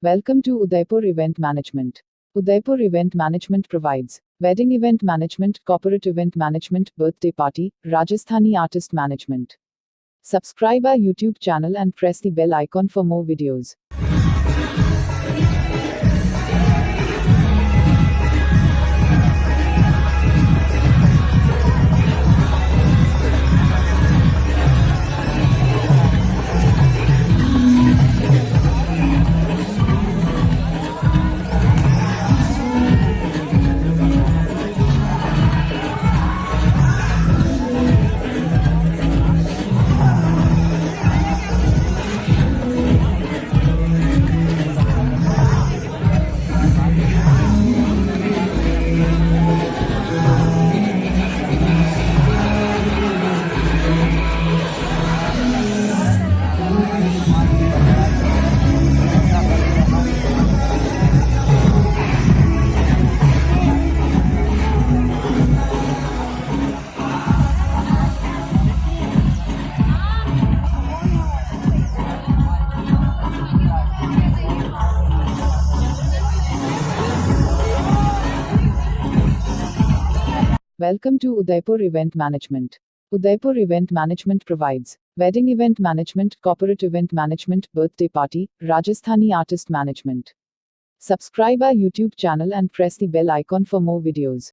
Welcome to UDAIPUR Event Management. UDAIPUR Event Management provides wedding event management, corporate event management, birthday party, Rajasthani artist management. Subscribe our YouTube channel and press the bell icon for more videos. Welcome to UDAIPUR Event Management. UDAIPUR Event Management provides wedding event management, corporate event management, birthday party, Rajasthani artist management. Subscribe our YouTube channel and press the bell icon for more videos.